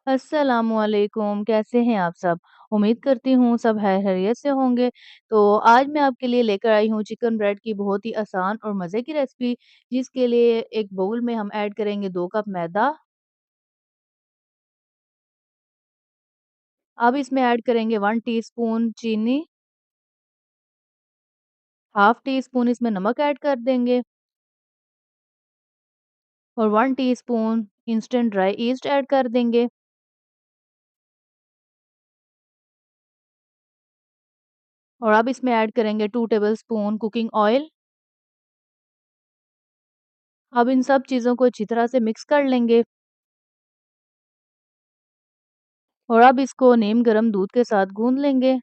अस्सलामुअलैकुम, कैसे हैं आप सब? उम्मीद करती हूँ सब खैरियत से होंगे। तो आज मैं आपके लिए लेकर आई हूँ चिकन ब्रेड की बहुत ही आसान और मज़े की रेसिपी, जिसके लिए एक बाउल में हम ऐड करेंगे 2 कप मैदा। अब इसमें ऐड करेंगे 1 टीस्पून चीनी, हाफ टी स्पून इसमें नमक ऐड कर देंगे और 1 teaspoon instant dry yeast add कर देंगे। और अब इसमें ऐड करेंगे 2 टेबलस्पून कुकिंग ऑयल। अब इन सब चीज़ों को अच्छी तरह से मिक्स कर लेंगे और अब इसको नीम गर्म दूध के साथ गूँध लेंगे।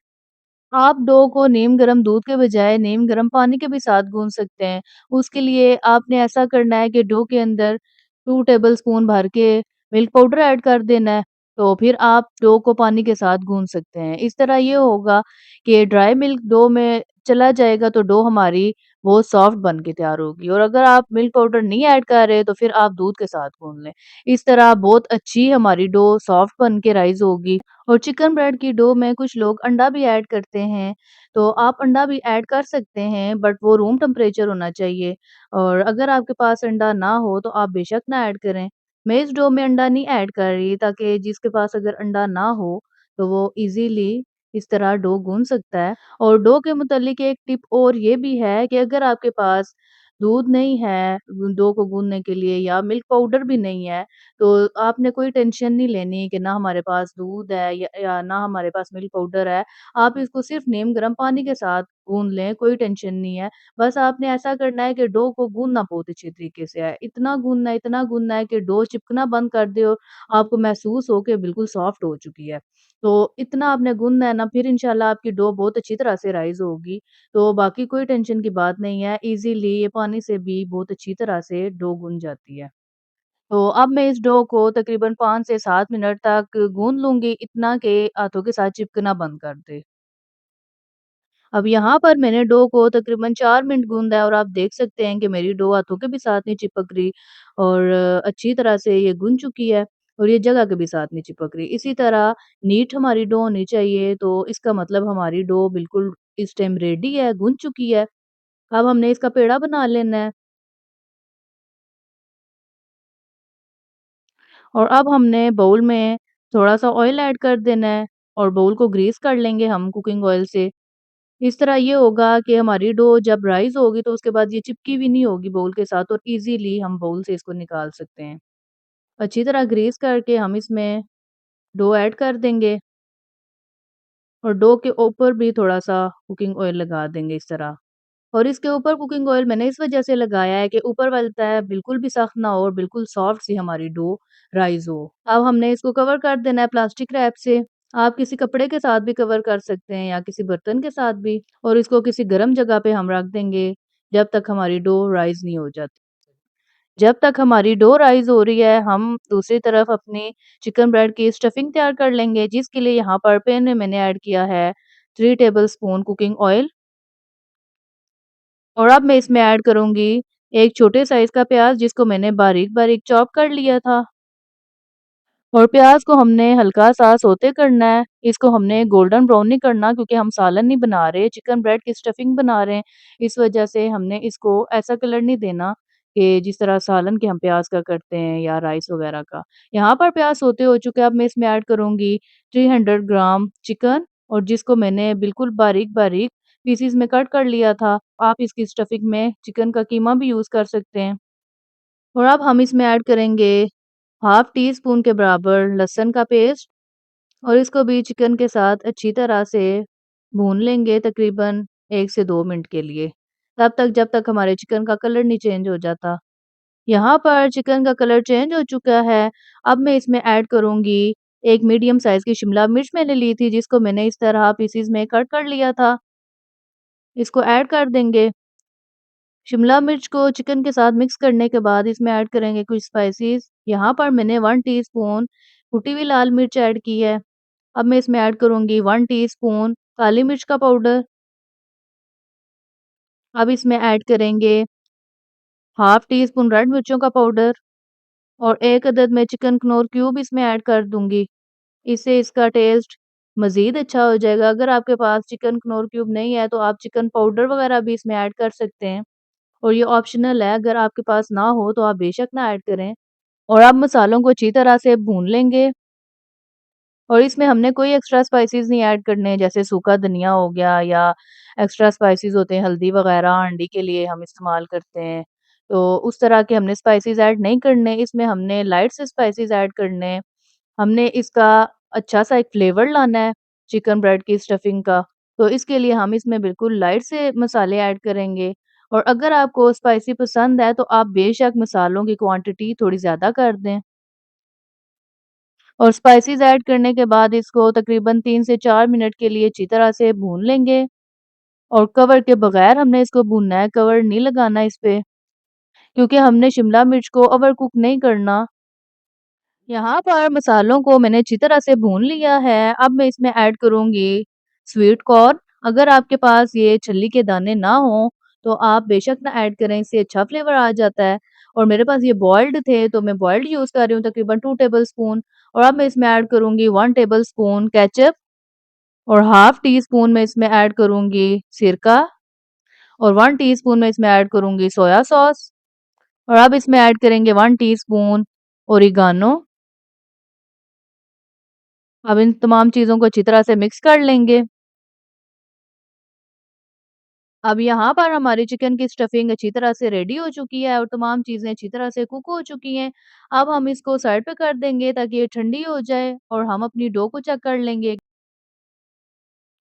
आप डो को नीम गर्म दूध के बजाय नीम गर्म पानी के भी साथ गूँध सकते हैं। उसके लिए आपने ऐसा करना है कि डो के अंदर 2 टेबलस्पून भर के मिल्क पाउडर ऐड कर देना है, तो फिर आप डो को पानी के साथ गूँध सकते हैं। इस तरह ये होगा कि ड्राई मिल्क डो में चला जाएगा तो डो हमारी बहुत सॉफ्ट बन के तैयार होगी और अगर आप मिल्क पाउडर नहीं ऐड कर रहे तो फिर आप दूध के साथ गूँध लें। इस तरह बहुत अच्छी हमारी डो सॉफ्ट बन के राइज़ होगी। और चिकन ब्रेड की डो में कुछ लोग अंडा भी ऐड करते हैं, तो आप अंडा भी ऐड कर सकते हैं बट वो रूम टेम्परेचर होना चाहिए और अगर आपके पास अंडा ना हो तो आप बेशक ना ऐड करें। मैं इस डो में अंडा नहीं ऐड कर रही ताकि जिसके पास अगर अंडा ना हो, तो वो ईज़िली इस तरह डो गूँथ सकता है। और डो के मुतालिक एक टिप और ये भी है कि अगर आपके पास दूध नहीं है डो को गूँथने के लिए या मिल्क पाउडर भी नहीं है, तो आपने कोई टेंशन नहीं लेनी कि ना हमारे पास दूध है या ना हमारे पास मिल्क पाउडर है। आप इसको सिर्फ़ नीम गर्म पानी के साथ गूँध लें, कोई टेंशन नहीं है। बस आपने ऐसा करना है कि डो को गूँधना बहुत अच्छे तरीके से है। इतना गूँधना है कि डो चिपकना बंद कर दे और आपको महसूस हो कि बिल्कुल सॉफ्ट हो चुकी है। तो इतना आपने गूँधना है ना, फिर इंशाल्लाह आपकी डो बहुत अच्छी तरह से राइज़ होगी। तो बाकी कोई टेंशन की बात नहीं है, ईज़िली ये पानी से भी बहुत अच्छी तरह से डो गूँध जाती है। तो अब मैं इस डो को तकरीबन 5 से 7 मिनट तक गूँध लूँगी, इतना कि हाथों के साथ चिपकना बंद कर दे। अब यहाँ पर मैंने डो को तकरीबन 4 मिनट गूँधा है और आप देख सकते हैं कि मेरी डो हाथों के भी साथ नहीं चिपक रही और अच्छी तरह से ये गूँध चुकी है और ये जगह के भी साथ नहीं चिपक रही। इसी तरह नीट हमारी डो होनी चाहिए, तो इसका मतलब हमारी डो बिल्कुल इस टाइम रेडी है, गूँध चुकी है। अब हमने इसका पेड़ा बना लेना है और अब हमने बाउल में थोड़ा-सा ऑयल ऐड कर देना है और बाउल को ग्रीस कर लेंगे हम कुकिंग ऑयल से। इस तरह ये होगा कि हमारी डो जब राइज़ होगी तो उसके बाद ये चिपकी भी नहीं होगी बाउल के साथ और इज़िली हम बाउल से इसको निकाल सकते हैं। अच्छी तरह ग्रीस करके हम इसमें डो ऐड कर देंगे और डो के ऊपर भी थोड़ा-सा कुकिंग ऑयल लगा देंगे इस तरह। और इसके ऊपर कुकिंग ऑयल मैंने इस वजह से लगाया है कि ऊपर वाली तह बिल्कुल भी सख्त ना हो और बिल्कुल सॉफ्ट सी हमारी डो राइज़ हो। अब हमने इसको कवर कर देना है प्लास्टिक रैप से। आप किसी कपड़े के साथ भी कवर कर सकते हैं या किसी बर्तन के साथ भी और इसको किसी गर्म जगह पे हम रख देंगे जब तक हमारी डो राइज़ नहीं हो जाती। जब तक हमारी डो राइज़ हो रही है, हम दूसरी तरफ अपनी चिकन ब्रेड की स्टफिंग तैयार कर लेंगे, जिसके लिए यहाँ पर पैन में मैंने ऐड किया है 3 टेबलस्पून कुकिंग ऑयल और अब मैं इसमें ऐड करूँगी एक छोटे साइज़ का प्याज़ जिसको मैंने बारीक-बारीक चॉप कर लिया था। और प्याज़ को हमने हल्का-सा सौते करना है। इसको हमने गोल्डन ब्राउन नहीं करना क्योंकि हम सालन नहीं बना रहे, चिकन ब्रेड की स्टफिंग बना रहे हैं। इस वजह से हमने इसको ऐसा कलर नहीं देना कि जिस तरह सालन के हम प्याज़ का करते हैं या राइस वग़ैरह का। यहाँ पर प्याज़ सौते हो चुके हैं, अब मैं इसमें ऐड करूँगी 300 ग्राम चिकन और जिसको मैंने बिल्कुल बारीक-बारीक पीसेज़ में कट कर लिया था। आप इसकी स्टफिंग में चिकन का कीमा भी यूज़ कर सकते हैं। और अब हम इसमें ऐड करेंगे हाफ टी स्पून के बराबर लहसुन का पेस्ट और इसको भी चिकन के साथ अच्छी तरह से भून लेंगे तकरीबन 1 से 2 मिनट के लिए। तब तक जब तक हमारे चिकन का कलर नहीं चेंज हो जाता। यहाँ पर चिकन का कलर चेंज हो चुका है। अब मैं इसमें ऐड करूँगी एक मीडियम साइज़ की शिमला मिर्च मैंने ली थी जिसको मैंने इस तरह पीसेज़ में कट कर लिया था। इसको ऐड कर देंगे। शिमला मिर्च को चिकन के साथ मिक्स करने के बाद इसमें ऐड करेंगे कुछ स्पाइसेस। यहाँ पर मैंने 1 टीस्पून कुटी हुई लाल मिर्च ऐड की है। अब मैं इसमें ऐड करूँगी 1 टीस्पून काली मिर्च का पाउडर। अब इसमें ऐड करेंगे हाफ टी स्पून रेड मिर्चों का पाउडर और 1 अदद मैं चिकन कनौर क्यूब इसमें ऐड कर दूँगी। इससे इसका टेस्ट मज़ीद अच्छा हो जाएगा। अगर आपके पास चिकन कनौर क्यूब नहीं है, तो आप चिकन पाउडर वग़ैरह भी इसमें ऐड कर सकते हैं और ये ऑप्शनल है, अगर आपके पास ना हो तो आप बेशक ना ऐड करें। और आप मसालों को अच्छी तरह से भून लेंगे और इसमें हमने कोई एक्स्ट्रा स्पाइसेस नहीं ऐड करने, जैसे सूखा धनिया हो गया या एक्स्ट्रा स्पाइसेस होते हैं, हल्दी वगैरह हांडी के लिए हम इस्तेमाल करते हैं। तो उस तरह के हमने स्पाइसेस ऐड नहीं करने, इसमें हमने लाइट से स्पाइसेस ऐड करने हैं। हमने इसका अच्छा-सा एक फ्लेवर लाना है चिकन ब्रेड की स्टफिंग का, तो इसके लिए हम इसमें बिल्कुल लाइट से मसाले ऐड करेंगे और अगर आपको स्पाइसी पसंद है, तो आप बेशक मसालों की क्वांटिटी थोड़ी ज़्यादा कर दें। और स्पाइसेस ऐड करने के बाद इसको तकरीबन 3 से 4 मिनट के लिए अच्छी तरह से भून लेंगे और कवर के बगैर हमने इसको भूनना है, कवर नहीं लगाना इस पे, क्योंकि हमने शिमला मिर्च को ओवर कुक नहीं करना। यहाँ पर मसालों को मैंने अच्छी तरह से भून लिया है, अब मैं इसमें ऐड करूँगी स्वीट कॉर्न। अगर आपके पास ये छल्ली के दाने ना हों, तो आप बेशक ना ऐड करें, इससे अच्छा फ्लेवर आ जाता है। और मेरे पास ये बॉइल्ड थे, तो मैं बॉइल्ड यूज़ कर रही हूँ तकरीबन 2 टेबलस्पून और अब मैं इसमें ऐड करूँगी 1 टेबलस्पून केचअप और हाफ टी स्पून मैं इसमें ऐड करूँगी सिरका और 1 टीस्पून मैं इसमें ऐड करूँगी सोया सॉस और अब इसमें ऐड करेंगे 1 टीस्पून ओरिगानो। अब इन तमाम चीज़ों को अच्छी तरह से मिक्स कर लेंगे। अब यहाँ पर हमारी चिकन की स्टफिंग अच्छी तरह से रेडी हो चुकी है और तमाम चीज़ें अच्छी तरह से कुक हो चुकी हैं। अब हम इसको साइड पे कर देंगे ताकि ये ठंडी हो जाए और हम अपनी डो को चेक कर लेंगे।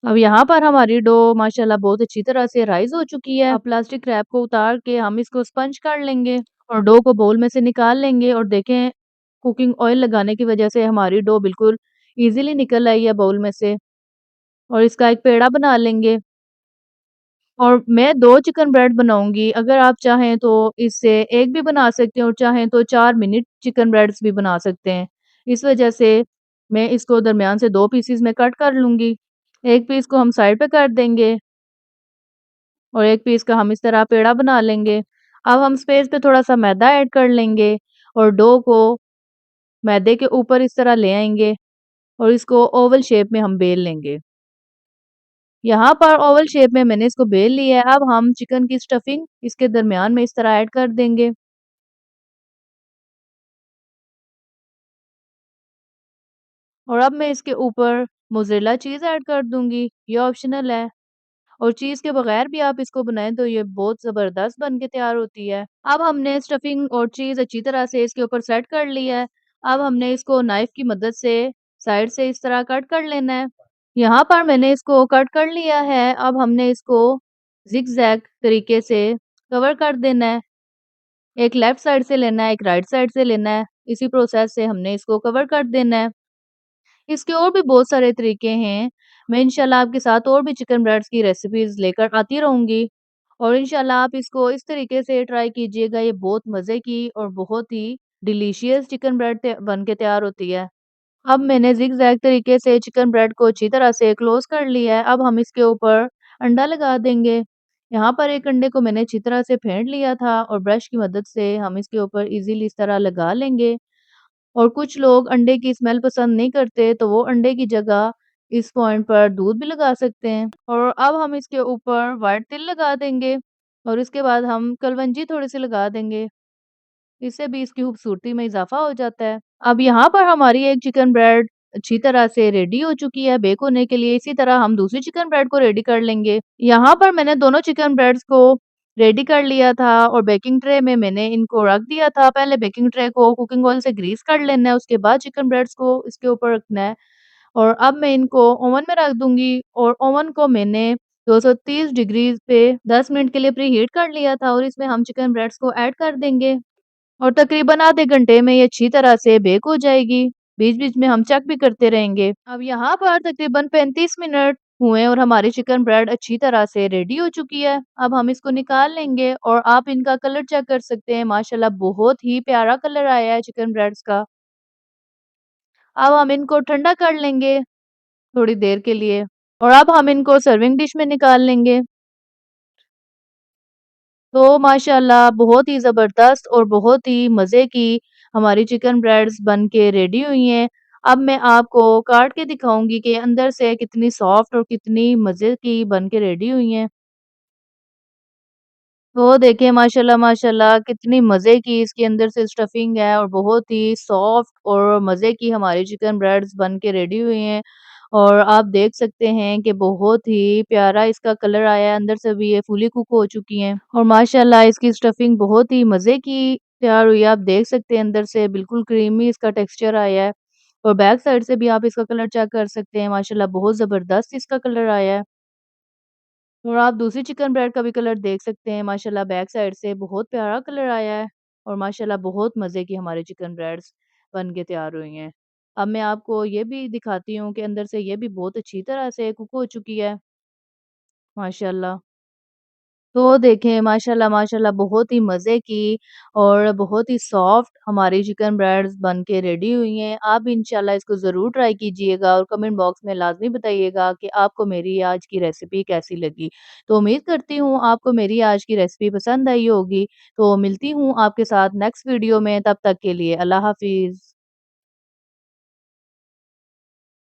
अब यहाँ पर हमारी डो माशाल्लाह बहुत अच्छी तरह से राइज़ हो चुकी है। अब प्लास्टिक रैप को उतार के हम इसको स्पंज कर लेंगे और डो को बाउल में से निकाल लेंगे और देखें कुकिंग ऑयल लगाने की वज़ह से हमारी डो बिल्कुल ईज़िली निकल आई है बाउल में से और इसका एक पेड़ा बना लेंगे। और मैं 2 चिकन ब्रेड बनाऊँगी, अगर आप चाहें तो इससे 1 भी बना सकते हैं और चाहें तो 4 मिनी चिकन ब्रेड्स भी बना सकते हैं। इस वजह से मैं इसको दरमियान से 2 पीसेज़ में कट कर लूँगी। 1 पीस को हम साइड पे कर देंगे और 1 पीस का हम इस तरह पेड़ा बना लेंगे। अब हम स्पेस पे थोड़ा-सा मैदा ऐड कर लेंगे और डो को मैदे के ऊपर इस तरह ले आएँगे और इसको ओवल शेप में हम बेल लेंगे। यहाँ पर ओवल शेप में मैंने इसको बेल लिया है, अब हम चिकन की स्टफिंग इसके दरमियान में इस तरह ऐड कर देंगे और अब मैं इसके ऊपर मोज़रेला चीज़ ऐड कर दूँगी, ये ऑप्शनल है और चीज़ के बगैर भी आप इसको बनाएँ तो ये बहुत ज़बरदस्त बन के तैयार होती है। अब हमने स्टफिंग और चीज़ अच्छी तरह से इसके ऊपर सेट कर लिया है, अब हमने इसको नाइफ़ की मदद से साइड से इस तरह कट कर लेना है। यहाँ पर मैंने इसको कट कर लिया है, अब हमने इसको ज़िग-ज़ैग तरीके से कवर कर देना है। एक लेफ्ट साइड से लेना है, एक राइट साइड से लेना है। इसी प्रोसेस से हमने इसको कवर कर देना है। इसके और भी बहुत सारे तरीके हैं। मैं इंशाल्लाह आपके साथ और भी चिकन ब्रेड्स की रेसिपीज़ लेकर आती रहूँगी और इंशाल्लाह आप इसको इस तरीके से ट्राई कीजिएगा। ये बहुत मज़े की और बहुत ही डिलीशियस चिकन ब्रेड बन के तैयार होती है। अब मैंने ज़िग-ज़ैग तरीके से चिकन ब्रेड को अच्छी तरह से क्लोज़ कर लिया है। अब हम इसके ऊपर अंडा लगा देंगे। यहाँ पर एक अंडे को मैंने अच्छी तरह से फेंट लिया था और ब्रश की मदद से हम इसके ऊपर इज़िली इस तरह लगा लेंगे। और कुछ लोग अंडे की स्मेल पसंद नहीं करते, तो वो अंडे की जगह इस पॉइंट पर दूध भी लगा सकते हैं। और अब हम इसके ऊपर व्हाइट तिल लगा देंगे और इसके बाद हम कलवंजी थोड़ी-सी लगा देंगे। इससे भी इसकी खूबसूरती में इज़ाफ़ा हो जाता है। अब यहाँ पर हमारी एक चिकन ब्रेड अच्छी तरह से रेडी हो चुकी है बेक होने के लिए, इसी तरह हम दूसरी चिकन ब्रेड को रेडी कर लेंगे। यहाँ पर मैंने दोनों चिकन ब्रेड्स को रेडी कर लिया था और बेकिंग ट्रे में मैंने इनको रख दिया था। पहले बेकिंग ट्रे को कुकिंग ऑयल से ग्रीस कर लेना है, उसके बाद चिकन ब्रेड्स को इसके ऊपर रखना है और अब मैं इनको ओवन में रख दूँगी और ओवन को मैंने 230 डिग्री पे 10 मिनट के लिए प्री हीट कर लिया था और इसमें हम चिकन ब्रेड्स को ऐड कर देंगे। और तकरीबन आधे घंटे में ये अच्छी तरह से बेक हो जाएगी। बीच-बीच में हम चेक भी करते रहेंगे। अब यहाँ पर तकरीबन 35 मिनट हुए और हमारी चिकन ब्रेड अच्छी तरह से रेडी हो चुकी है। अब हम इसको निकाल लेंगे और आप इनका कलर चेक कर सकते हैं। माशाल्लाह बहुत ही प्यारा कलर आया है चिकन ब्रेड्स का। अब हम इनको ठंडा कर लेंगे थोड़ी देर के लिए और अब हम इनको सर्विंग डिश में निकाल लेंगे। तो माशाल्लाह बहुत ही ज़बरदस्त और बहुत ही मज़े की हमारी चिकन ब्रेड्स बन के रेडी हुई हैं। अब मैं आपको काट के दिखाऊँगी कि अंदर से कितनी सॉफ्ट और कितनी मज़े की बन के रेडी हुई हैं। तो देखिए माशाल्लाह माशाल्लाह कितनी मज़े की इसके अंदर से स्टफिंग है और बहुत ही सॉफ्ट और मज़े की हमारी चिकन ब्रेड्स बन के रेडी हुई हैं। और आप देख सकते हैं कि बहुत ही प्यारा इसका कलर आया है, अंदर से भी ये फुली कुक हो चुकी हैं और माशाल्लाह इसकी स्टफिंग बहुत ही मज़े की तैयार हुई है। आप देख सकते हैं अंदर से बिल्कुल क्रीमी इसका टेक्सचर आया है और बैक साइड से भी आप इसका कलर चेक कर सकते हैं। माशाल्लाह बहुत ज़बरदस्त इसका कलर आया है। और आप दूसरी चिकन ब्रेड का भी कलर देख सकते हैं, माशाल्लाह बैक साइड से बहुत प्यारा कलर आया है और माशाल्लाह बहुत मज़े की हमारी चिकन ब्रेड्स बन के तैयार हुई हैं। अब मैं आपको ये भी दिखाती हूँ कि अंदर से ये भी बहुत अच्छी तरह से कुक हो चुकी है, माशाल्लाह। तो देखें माशाल्लाह माशाल्लाह बहुत ही मज़े की और बहुत ही सॉफ्ट हमारी चिकन ब्रेड्स बन के रेडी हुई हैं। आप भी इंशाल्लाह इसको ज़रूर ट्राई कीजिएगा और कमेंट बॉक्स में लाज़मी बताइएगा कि आपको मेरी आज की रेसिपी कैसी लगी। तो उम्मीद करती हूँ आपको मेरी आज की रेसिपी पसंद आई होगी। तो मिलती हूँ आपके साथ नेक्स्ट वीडियो में, तब तक के लिए अल्लाह हाफ़िज़।